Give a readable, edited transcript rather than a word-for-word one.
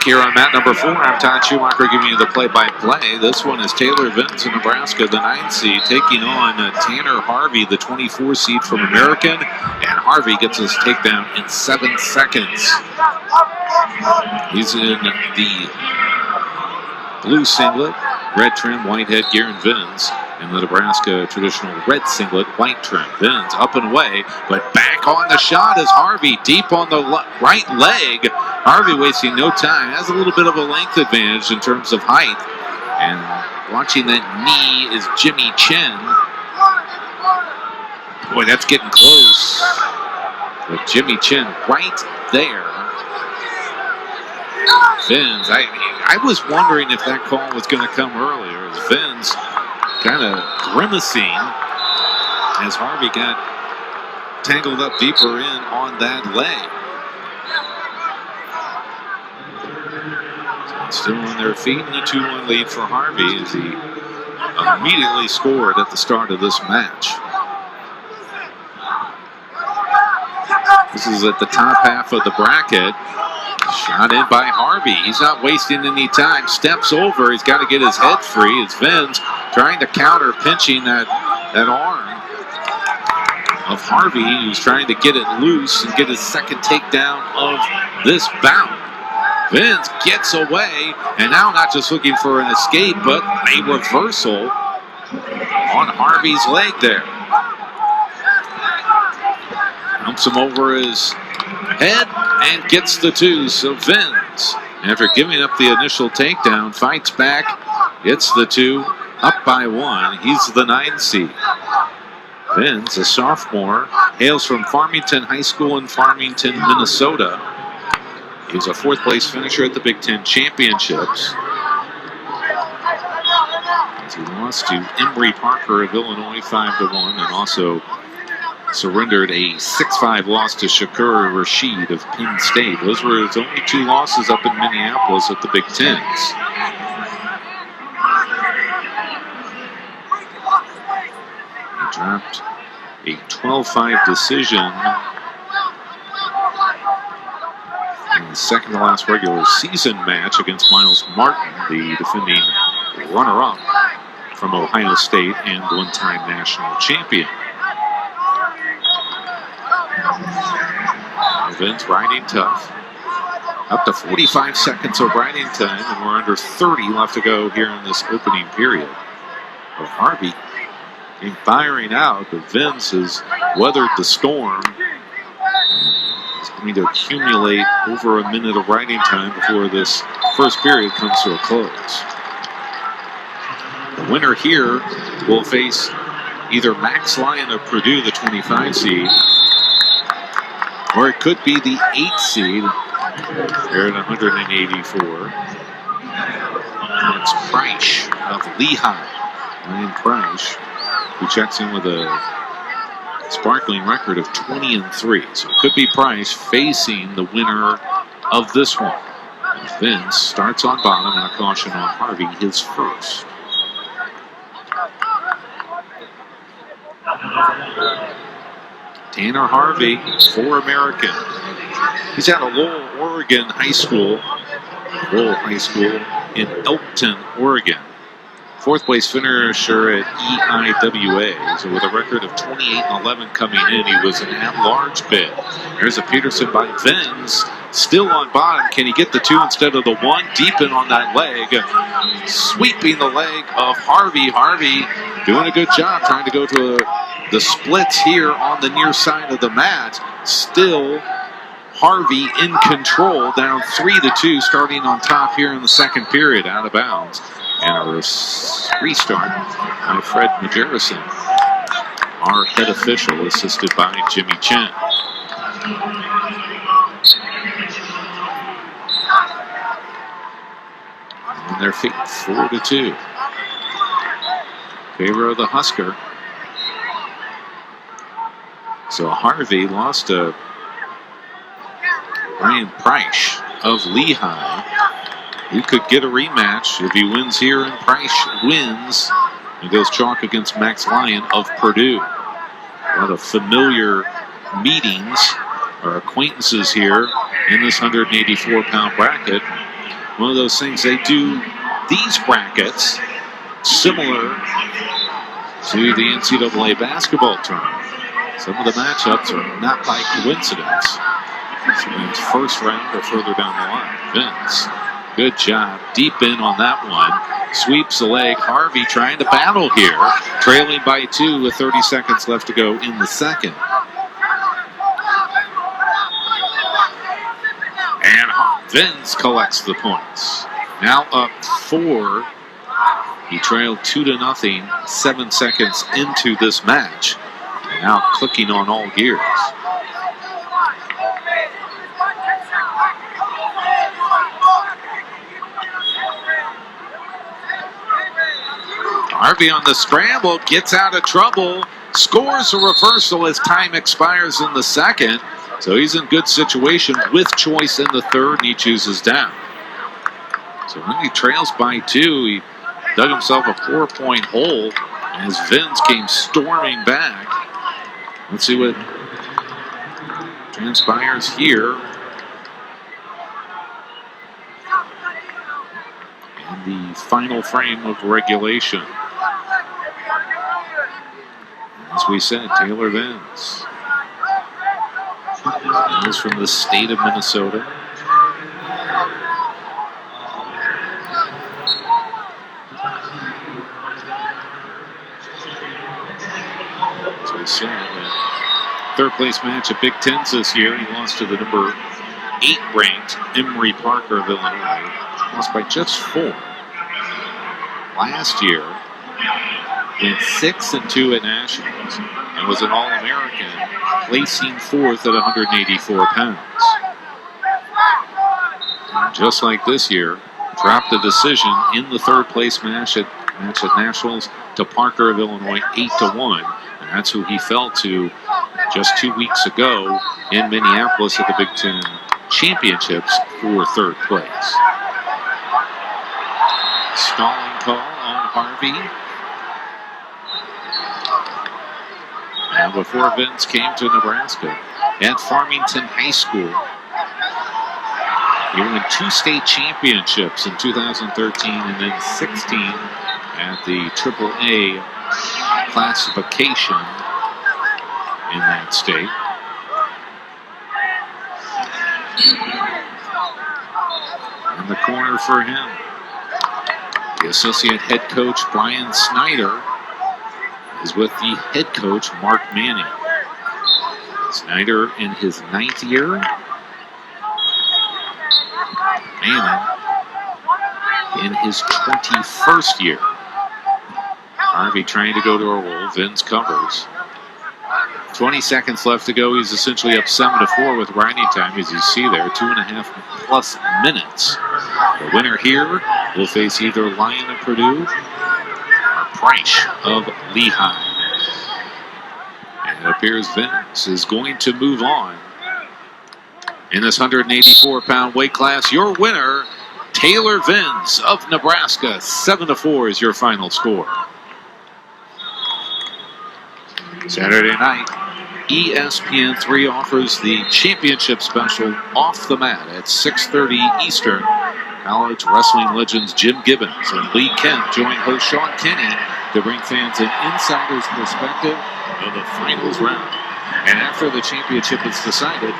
Back here on mat number 4, I'm Todd Schumacher giving you the play-by-play. This one is Taylor Venz of Nebraska, the 9 seed, taking on Tanner Harvey, the 24 seed from American. And Harvey gets his takedown in 7 seconds. He's in the blue singlet, red trim, white headgear, and Venz in the Nebraska traditional red singlet, white trim. Venz up and away, but back on the shot is Harvey, deep on the right leg. Harvey wasting no time, has a little bit of a length advantage in terms of height. And watching that knee is Jimmy Chen. Boy, that's getting close. But Jimmy Chen right there. Venz, I was wondering if that call was going to come earlier. Venz kind of grimacing as Harvey got tangled up deeper in on that leg. So still on their feet, and a 2-1 lead for Harvey as he immediately scored at the start of this match. This is at the top half of the bracket. Shot in by Harvey. He's not wasting any time. Steps over. He's got to get his head free. It's Venz trying to counter, pinching that arm of Harvey, who's trying to get it loose and get his second takedown of this bout. Venz gets away, and now not just looking for an escape, but a reversal on Harvey's leg there. Humps him over his head and gets the 2. So Venz, after giving up the initial takedown, fights back, gets the 2, up by 1. He's the 9 seed. Venz, a sophomore, hails from Farmington High School in Farmington, Minnesota. He was a 4th place finisher at the Big Ten Championships. He lost to Embry Parker of Illinois 5-1, and also surrendered a 6-5 loss to Shakur Rashid of Penn State. Those were his only 2 losses up in Minneapolis at the Big Tens. He dropped a 12-5 decision in the second to last regular season match against Miles Martin, the defending runner-up from Ohio State and one-time national champion. Venz riding tough. Up to 45 seconds of riding time, and we're under 30 left to go here in this opening period. But Harvey came firing out, but Venz has weathered the storm. He's going to accumulate over a minute of riding time before this first period comes to a close. The winner here will face either Max Lyon of Purdue, the 25 seed, or it could be the 8 seed here at 184. It's Price of Lehigh. Ryan Price, who checks in with a sparkling record of 20-3. So it could be Price facing the winner of this one. Venz starts on bottom, and a caution on Harvey, his first. Tanner Harvey, for American. He's out of Lowell, Oregon High School. Lowell High School in Elkton, Oregon. 4th place finisher at EIWA. So with a record of 28-11 coming in, he was an at-large bid. There's a Peterson by Venz. Still on bottom. Can he get the 2 instead of the 1? Deep in on that leg. Sweeping the leg of Harvey. Harvey doing a good job trying to go to the splits here on the near side of the mat. Still Harvey in control, down 3-2, starting on top here in the second period, out of bounds. And a restart by Fred Majerison, our head official, assisted by Jimmy Chen. On their feet, 4-2. Favor of the Husker. So Harvey lost to Ryan Price of Lehigh. He could get a rematch if he wins here and Price wins. He goes chalk against Max Lyon of Purdue. A lot of familiar meetings or acquaintances here in this 184-pound bracket. one of those things they do these brackets similar to the NCAA basketball tournament. Some of the matchups are not by coincidence. It's first round or further down the line. Venz, good job. Deep in on that one. Sweeps the leg. Harvey trying to battle here. Trailing by 2 with 30 seconds left to go in the second. And Venz collects the points. Now up 4. He trailed 2-0, 7 seconds into this match. And now clicking on all gears. Harvey on the scramble, gets out of trouble, scores a reversal as time expires in the second. So he's in good situation with choice in the third, and he chooses down. So when he trails by 2, he dug himself a 4-point hole as Venz came storming back. Let's see what transpires here. In the final frame of regulation. As we said, Taylor Venz. He is from the state of Minnesota. As we said, third place match at Big Tens this year. He lost to the number 8 ranked Emory Parker of Illinois. Lost by just 4. Last year, went 6-2 at Nationals and was an All-American, placing 4th at 184 pounds. And just like this year, dropped a decision in the third place match at Nationals to Parker of Illinois 8-1. And that's who he fell to just 2 weeks ago in Minneapolis at the Big Ten Championships for third place. Stalling call on Harvey. Now before Venz came to Nebraska at Farmington High School, he won 2 state championships in 2013 and then 16 at the AAA classification in that state. In the corner for him, the associate head coach Brian Snyder is with the head coach Mark Manning. Snyder in his 9th year. Manning in his 21st year. Harvey trying to go to a roll. Venz covers. 20 seconds left to go. He's essentially up 7-4 with riding time, as you see there, 2.5+ minutes. The winner here will face either Lyon of Purdue or Price of Lehigh. And it appears Venz is going to move on in this 184-pound weight class. Your winner, Taylor Venz of Nebraska. 7-4 is your final score. Saturday night, ESPN3 offers the championship special Off the Mat at 6:30 Eastern. College wrestling legends Jim Gibbons and Lee Kemp join host Sean Kinney to bring fans an insider's perspective of the finals round. And after the championship is decided,